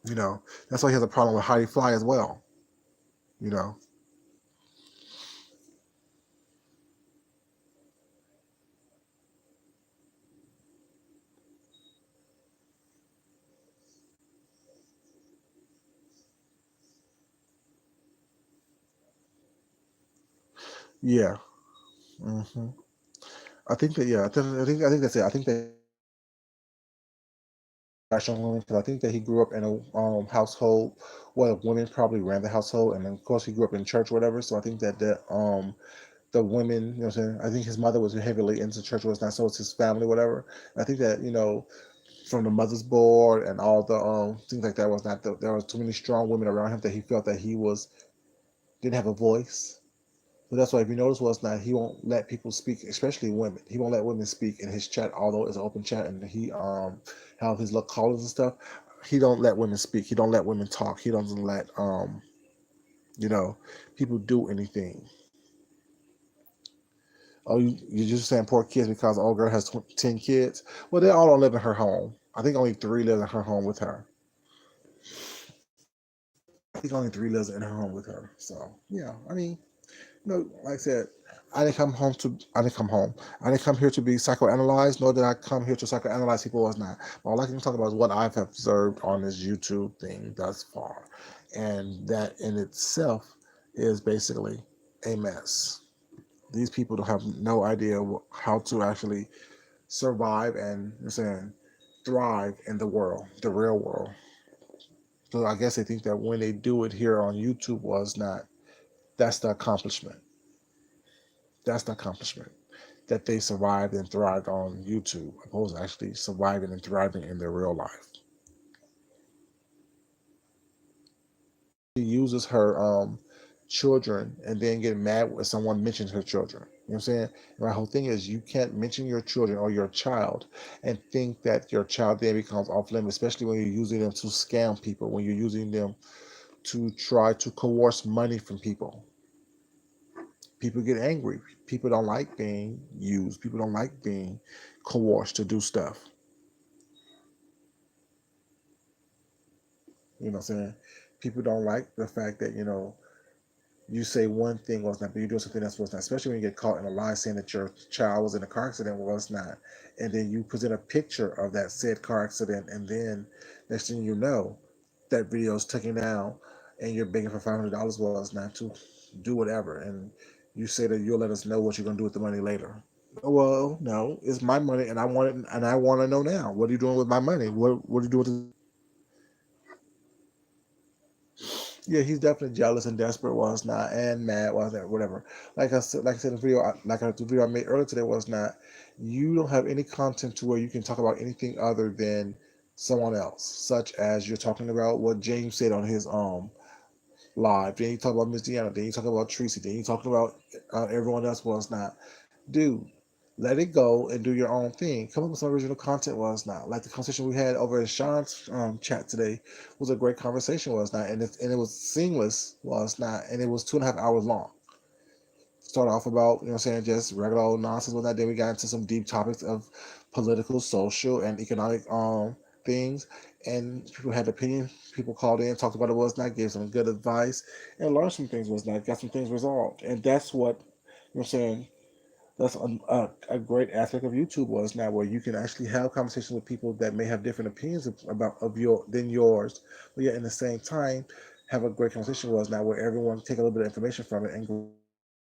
You know, that's why he has a problem with Heidi Fly as well. You know, yeah. hmm I think that yeah. I think that's it. I think that women because I think that he grew up in a household where women probably ran the household, and then of course he grew up in church, or whatever. So I think that the women, what I'm saying, I think his mother was heavily into church, was not so it's his family, whatever. I think that from the mother's board and all the things like that was not there was too many strong women around him that he felt that he was didn't have a voice. So that's why if you notice was not he won't let people speak, especially women. He won't let women speak in his chat, although it's an open chat and he have his little callers and stuff. He don't let women speak. He don't let women talk. He doesn't let you know people do anything. Oh, you're just saying poor kids because the old girl has 10 kids. Well, they all don't live in her home. I think only three live in her home with her. I think only three lives in her home with her. So yeah, I mean, like I said, I didn't come home. I didn't come here to be psychoanalyzed, nor did I come here to psychoanalyze people was not. All I can talk about is what I've observed on this YouTube thing thus far. And that in itself is basically a mess. These people don't have no idea how to actually survive and saying thrive in the world, the real world. So I guess they think that when they do it here on YouTube was not that's the accomplishment. That's the accomplishment that they survived and thrived on YouTube, opposed to actually surviving and thriving in their real life. She uses her children and then get mad when someone mentions her children. You know what I'm saying? And my whole thing is you can't mention your children or your child and think that your child then becomes off limits, especially when you're using them to scam people, when you're using them to try to coerce money from people. People get angry. People don't like being used. People don't like being coerced to do stuff. You know what I'm saying? People don't like the fact that, you say one thing was not, but you do something else was not, especially when you get caught in a lie saying that your child was in a car accident was not. And then you present a picture of that said car accident, and then next thing you know, that video is taken down and you're begging for $500 was not to do whatever. And you say that you'll let us know what you're going to do with the money later. Well, no, it's my money and I want it and I want to know now. What are you doing with my money? What are you doing with it? Yeah, he's definitely jealous and desperate was not, and mad was that whatever. Like I said in the video, the video I made earlier today was not. You don't have any content to where you can talk about anything other than someone else, such as you're talking about what James said on his live. Then you talk about Miss Deanna. Then you talk about Tracy. Then you talking about everyone else was not. Dude, let it go and do your own thing. Come up with some original content was not. Like the conversation we had over in Sean's chat today was a great conversation was not, and it was seamless was not, and it was 2.5 hours long. Start off about just regular old nonsense with that. Then we got into some deep topics of political, social, and economic things, and people had opinions. People called in, talked about it was not, gave some good advice, and learned some things was not, got some things resolved, and that's what that's a great aspect of YouTube was now, where you can actually have conversations with people that may have different opinions about of your than yours, but yet in the same time have a great conversation was now where everyone take a little bit of information from it and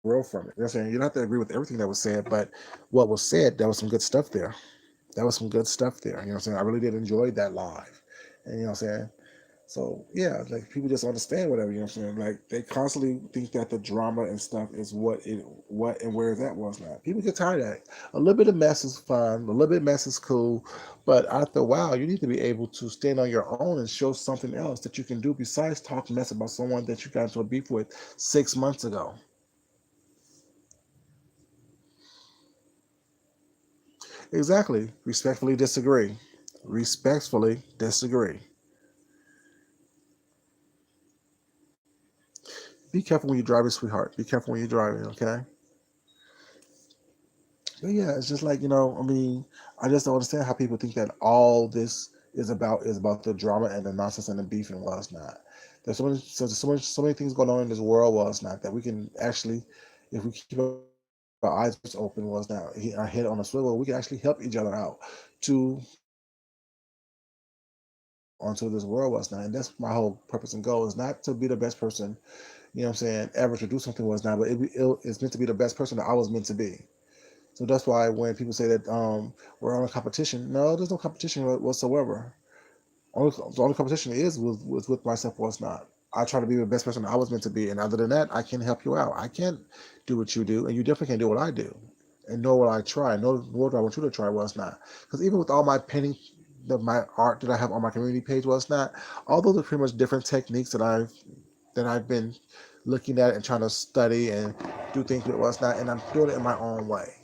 grow from it. You know what I'm saying? You don't have to agree with everything that was said, but what was said, there was some good stuff there. That was some good stuff there. You know what I'm saying? I really did enjoy that live, and you know what I'm saying. So yeah, like people just understand whatever, you know what I'm saying? Like they constantly think that the drama and stuff is what and where that was not. People get tired of it. A little bit of mess is fun, a little bit of mess is cool, but after a while you need to be able to stand on your own and show something else that you can do besides talk mess about someone that you got into a beef with 6 months ago. Exactly. Respectfully disagree. Respectfully disagree. Be careful when you're driving, sweetheart. Be careful when you're driving, okay? But yeah, it's just like, I mean, I just don't understand how people think that all this is about the drama and the nonsense and the beef and what's not. So many things going on in this world was not that we can actually, if we keep our eyes open was not our head on a swivel, we can actually help each other out to onto this world was not. And that's my whole purpose and goal is not to be the best person, ever to do something was not, but it's meant to be the best person that I was meant to be. So that's why when people say that we're on a competition, no, there's no competition whatsoever. The only competition is was with myself was not. I try to be the best person I was meant to be, and other than that, I can help you out. I can't do what you do, and you definitely can't do what I do, and nor will I try. Nor do I want you to try. Was not because even with all my painting, my art that I have on my community page was not. All those are pretty much different techniques that I've been looking at and trying to study and do things with was not, and I'm doing it in my own way.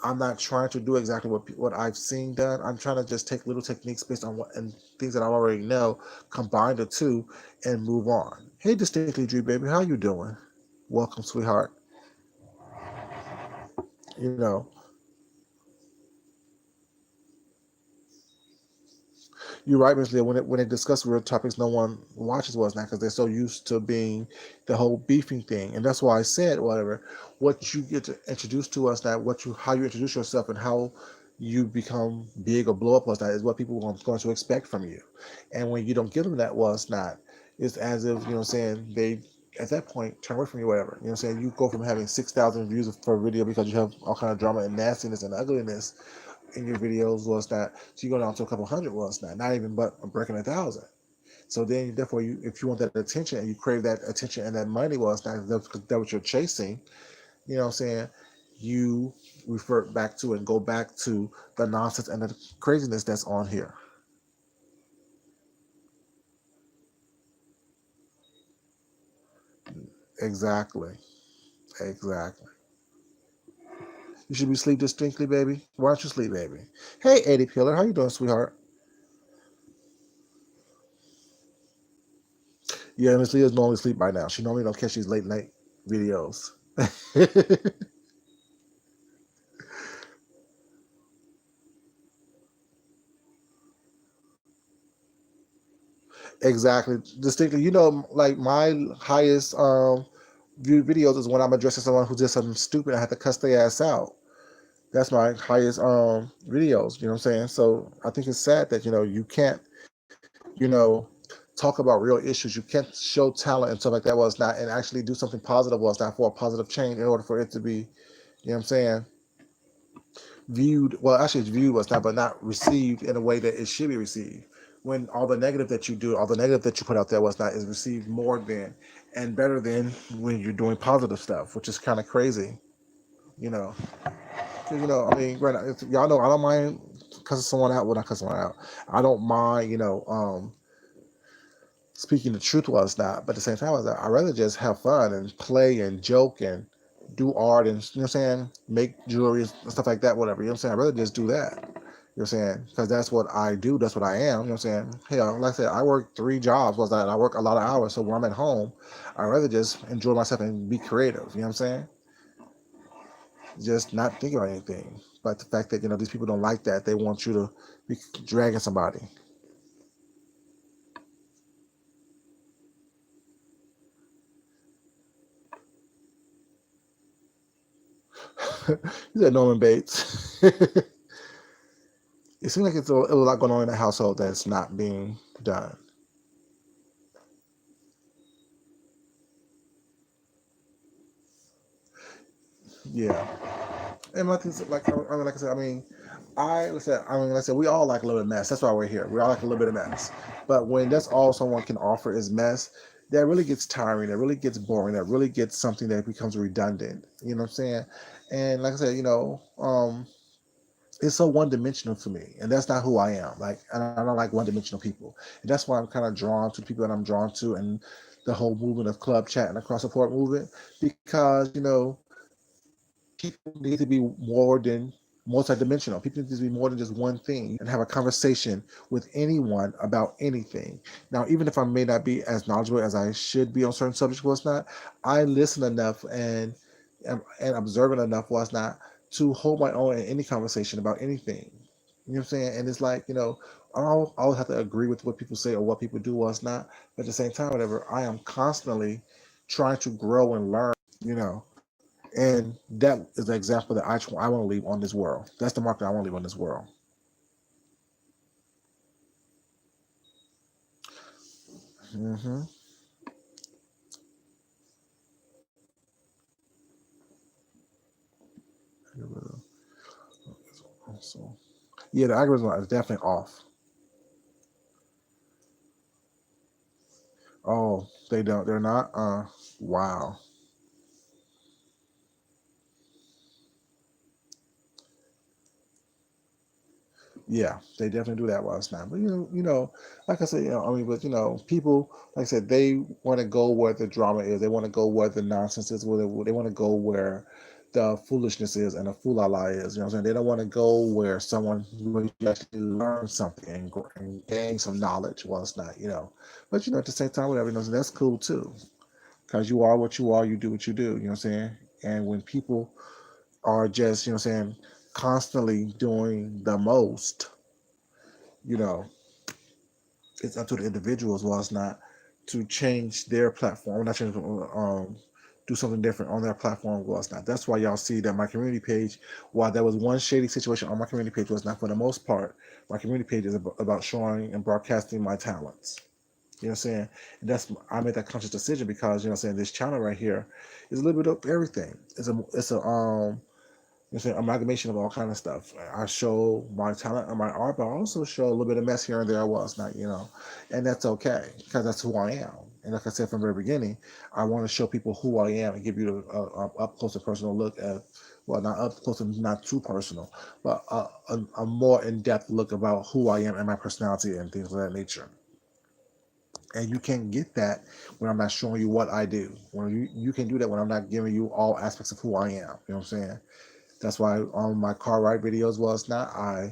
I'm not trying to do exactly what I've seen done. I'm trying to just take little techniques based on what and things that I already know, combine the two, and move on. Hey, distinctly Drew, baby, how you doing? Welcome, sweetheart. You know, You're right, Miss Leah. When they discuss real topics, no one watches what's not because they're so used to being the whole beefing thing, and that's why I said whatever. What you get to introduce to us now, how you introduce yourself, and how you become big or blow up was that is what people are going to expect from you, and when you don't give them that was not, it's as if they at that point turn away from you, whatever. You go from having 6,000 views for a video because you have all kind of drama and nastiness and ugliness in your videos was that so you go down to a couple hundred was not even but breaking 1,000. So then therefore if you want that attention and you crave that attention and that money was not that what you're chasing, you know what I'm saying, you revert back to and go back to the nonsense and the craziness that's on here. Exactly. Exactly. You should be sleep distinctly, baby. Why don't you sleep, baby? Hey, Eddie Pillar, how you doing, sweetheart? Yeah, Miss Leah's normally asleep by now. She normally don't catch these late night videos. Exactly. Distinctly. Like my highest viewed videos is when I'm addressing someone who did something stupid. I have to cuss their ass out. That's my highest videos. You know what I'm saying? So I think it's sad that you can't you know talk about real issues. You can't show talent and stuff like that was not and actually do something positive was not for a positive change in order for it to be what I'm saying viewed. Well, actually, it's viewed was not, but not received in a way that it should be received. When all the negative that you do, all the negative that you put out there was not is received more than and better than when you're doing positive stuff, which is kind of crazy, you know. 'Cause, I mean, right now, y'all know I don't mind cussing someone out. Well, not cussing someone out. I don't mind, speaking the truth was not, but at the same time, I was like, I'd rather just have fun and play and joke and do art and make jewelry and stuff like that, whatever. You know what I'm saying? I'd rather just do that. You know what I'm saying? Because that's what I do. That's what I am. You know what I'm saying? Hell, like I said, I work 3 jobs. Was that I work a lot of hours. So when I'm at home, I'd rather just enjoy myself and be creative. You know what I'm saying? Just not think about anything. But the fact that these people don't like that, they want you to be dragging somebody. You said Norman Bates. It seems like it's a lot going on in the household that's not being done. Yeah, and my things like like I said, like I said, we all like a little bit of mess. That's why we're here. We all like a little bit of mess. But when that's all someone can offer is mess, that really gets tiring. That really gets boring. That really gets something that becomes redundant. You know what I'm saying? And like I said, it's so one dimensional to me, and that's not who I am. Like, and I don't like one dimensional people, and that's why I'm kind of drawn to the people that I'm drawn to, and the whole movement of club chat and the cross support movement, because people need to be more than. multidimensional. People need to be more than just one thing and have a conversation with anyone about anything. Now, even if I may not be as knowledgeable as I should be on certain subjects, was not, I listen enough and observant enough, was not, to hold my own in any conversation about anything. You know what I'm saying? And it's like, I don't always have to agree with what people say or what people do, was not. But at the same time, whatever, I am constantly trying to grow and learn, you know. And that is the example that I want to leave on this world. That's the mark that I want to leave on this world. Mm-hmm. So, yeah, the algorithm is definitely off. Oh, they don't. They're not. Wow. Yeah, they definitely do that while it's not. But like I said, I mean, but people, like I said, they want to go where the drama is. They want to go where the nonsense is. Where they want to go where the foolishness is and the foolala is. You know what I'm saying? They don't want to go where someone where you actually learn something and gain some knowledge. Well, it's not. But at the same time, whatever. That's cool too. Because you are what you are. You do what you do. You know what I'm saying? And when people are just, constantly doing the most, you know it's up to the individual as well as not to change their platform, not change, do something different on their platform as well as not. That's why y'all see that my community page, while there was one shady situation on my community page, was not, for the most part, my community page is about showing and broadcasting my talents. You know what I'm saying? And I made that conscious decision because this channel right here is a little bit of everything. It's a an amalgamation of all kind of stuff. I show my talent and my art, but I also show a little bit of mess here and there. I was not, and that's okay because that's who I am. And like I said from the very beginning, I want to show people who I am and give you a up close and personal look at, well, not up close and not too personal, but a more in depth look about who I am and my personality and things of that nature. And you can't get that when I'm not showing you what I do. When you can do that when I'm not giving you all aspects of who I am. You know what I'm saying? That's why on my car ride videos, well, it's not, I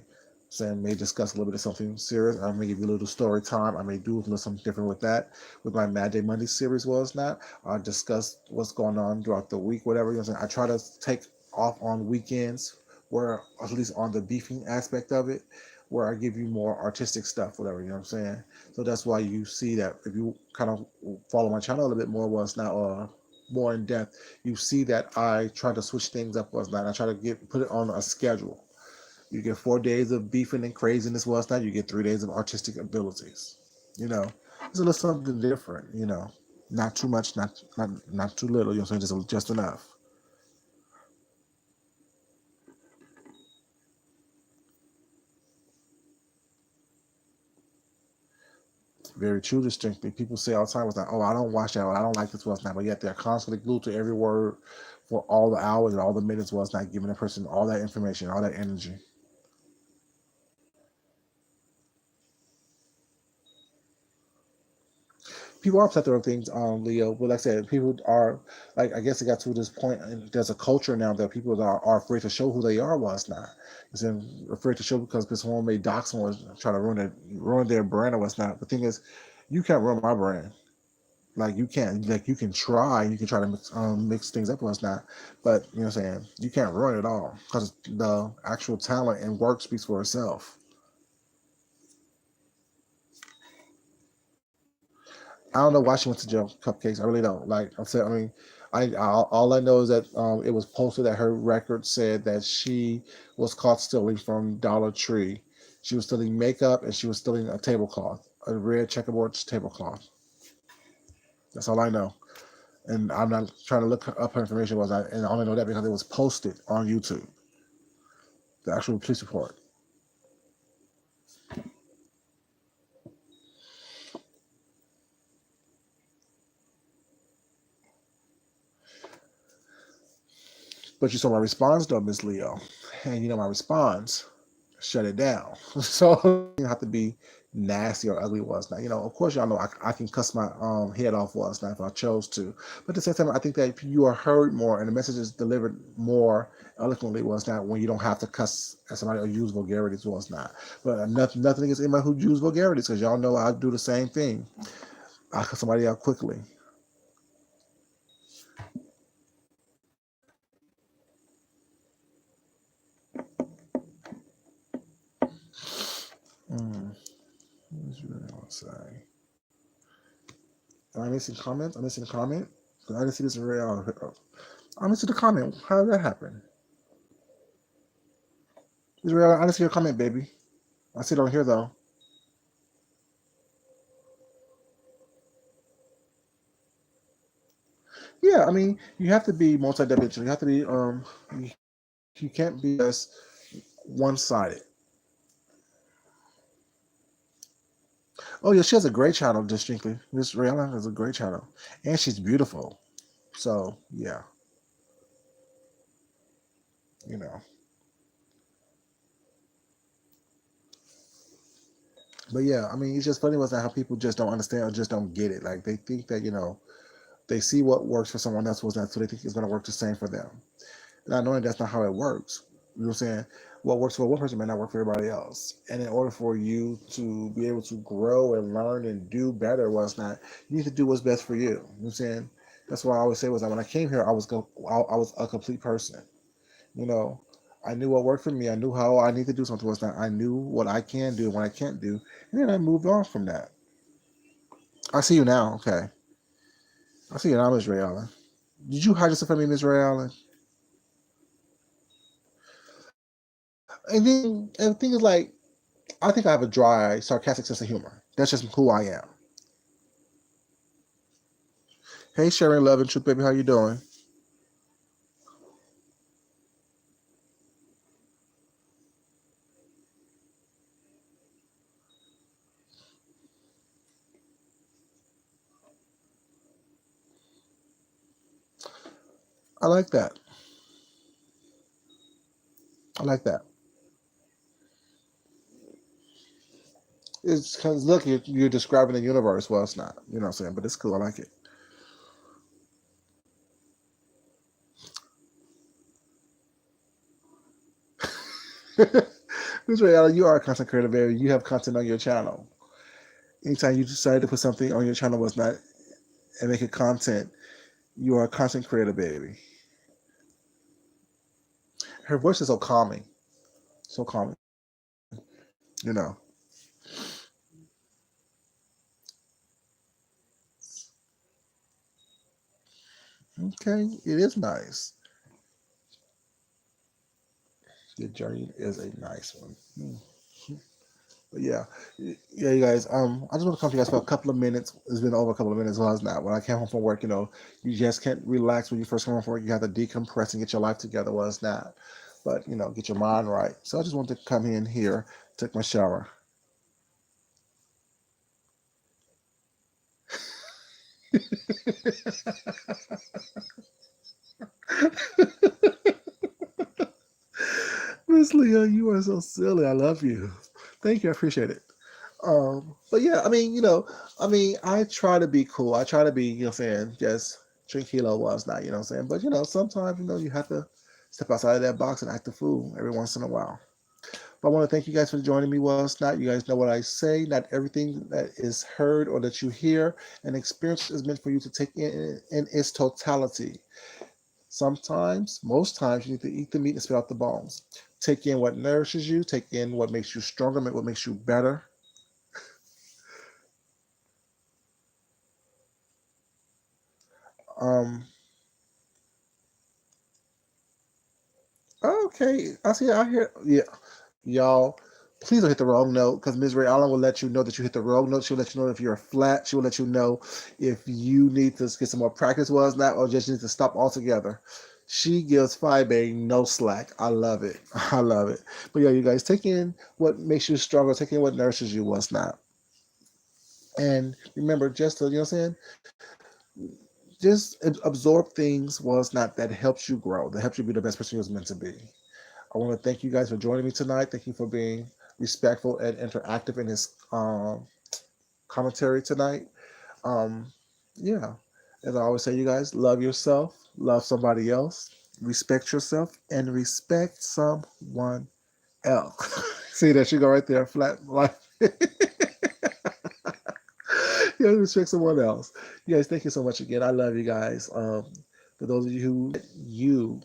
may discuss a little bit of something serious. I may give you a little story time. I may do a little something different with that. With my Mad Day Monday series, well, it's not, I discuss what's going on throughout the week, whatever. I try to take off on weekends, where at least on the beefing aspect of it, where I give you more artistic stuff, whatever. You know what I'm saying? So that's why you see that if you kind of follow my channel a little bit more, well, it's not more in depth, you see that I try to switch things up was not. I try to put it on a schedule. You get 4 days of beefing and craziness was not. You get 3 days of artistic abilities. It's a little something different. Not too much, not too little. You know, what I'm saying, just enough. Very true, distinctly. People say all the time, "Was like, oh, I don't watch that, or I don't like this, was not," but yet they're constantly glued to every word for all the hours and all the minutes, was not, giving a person all that information, all that energy. People are plethora of things, Leo. But like I said, people are like, I guess it got to this point, and there's a culture now that people are afraid to show who they are. What's not? It's afraid to show because someone may dox someone, try to ruin their brand or what's not. The thing is, you can't ruin my brand. Like you can't, like you can try, you can try to mix things up or what's not, but you know what I'm saying. You can't ruin it all because the actual talent and work speaks for itself. I don't know why she went to jail, Cupcakes. I really don't. Like I said, I mean, all I know is that it was posted that her record said that she was caught stealing from Dollar Tree. She was stealing makeup and she was stealing a tablecloth, a red checkerboard tablecloth. That's all I know. And I'm not trying to look up her information, and I only know that because it was posted on YouTube, the actual police report. But you saw my response though, Miss Leo, and my response. shut it down. So you don't have to be nasty or ugly was not. Of course, y'all know I can cuss my head off was not if I chose to. But at the same time, I think that you are heard more and the message is delivered more eloquently was not when you don't have to cuss at somebody or use vulgarities was not. But nothing against anybody who use vulgarities because y'all know I do the same thing. I cut somebody out quickly. Mm. What was you really want to say? Am I missing comments? I'm missing a comment. I didn't see this very. I missed the comment. How did that happen? Israel, I didn't see your comment, baby. I see it on here though. Yeah, I mean, you have to be multi-dimensional. You have to be you can't be just one-sided. Oh yeah, she has a great channel, distinctly. Miss Rihanna has a great channel, and she's beautiful. So yeah, you know. But yeah, I mean, it's just funny was that how people just don't understand or just don't get it. Like they think that they see what works for someone else was not, so they think it's going to work the same for them. Not knowing that's not how it works. You know what I'm saying? What works for one person may not work for everybody else. And in order for you to be able to grow and learn and do better what's not, you need to do what's best for you. You know what I'm saying? That's why I always say was that when I came here, I was a complete person. You know, I knew what worked for me. I knew how I need to do something was not. I knew what I can do and what I can't do. And then I moved on from that. I see you now. Okay. I see you now, Miss Ray Allen. Did you hide yourself from me, Miss Ray Allen? And the thing is like I think I have a dry, sarcastic sense of humor. That's just who I am. Hey, Sharon, love and truth, baby, how you doing? I like that. I like that. It's because look, you're describing the universe. Well, it's not. You know what I'm saying? But it's cool. I like it. Miss Ray Allen, you are a content creator, baby. You have content on your channel. Anytime you decide to put something on your channel was not and make it content, you are a content creator, baby. Her voice is so calming. So calming. You know. Okay, it is nice. Your journey is a nice one. But yeah, yeah, you guys. I just want to come to you guys for a couple of minutes. It's been over a couple of minutes. Well, it's not. When I came home from work, you just can't relax when you first come home from work. You have to decompress and get your life together. Well, it's not. But get your mind right. So I just wanted to come in here, take my shower. Miss Leah, you are so silly. I love you. Thank you. I appreciate it. But yeah, I mean, I try to be cool. I try to be, saying, just drink Hilo while it's not, saying. But sometimes, you have to step outside of that box and act a fool every once in a while. But I want to thank you guys for joining me while it's not. You guys know what I say. Not everything that is heard or that you hear and experience is meant for you to take in its totality. Sometimes, most times, you need to eat the meat and spit out the bones. Take in what nourishes you. Take in what makes you stronger, what makes you better. Um, Okay, I see. I hear. Yeah, y'all. Please don't hit the wrong note because Ms. Ray Allen will let you know that you hit the wrong note. She'll let you know if you're flat. She will let you know if you need to get some more practice, was not, or just need to stop altogether. She gives Fibe no slack. I love it. I love it. But yeah, you guys, take in what makes you stronger. Take in what nourishes you, what's not. And remember, just to, what I'm saying, just absorb things was not that helps you grow, that helps you be the best person you're meant to be. I want to thank you guys for joining me tonight. Thank you for being respectful and interactive in this commentary tonight. Um, yeah. As I always say, you guys, love yourself, love somebody else, respect yourself, and respect someone else. See that she go right there, flat like you gotta respect someone else. You guys, thank you so much again. I love you guys. For those of you who you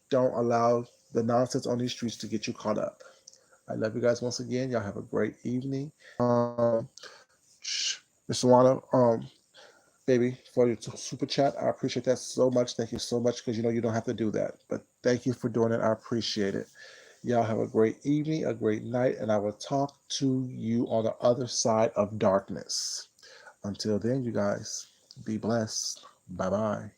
don't allow the nonsense on these streets to get you caught up. I love you guys once again. Y'all have a great evening. Mr. Wanda, baby, for your super chat. I appreciate that so much. Thank you so much because you know you don't have to do that. But thank you for doing it. I appreciate it. Y'all have a great evening, a great night, and I will talk to you on the other side of darkness. Until then, you guys, be blessed. Bye bye.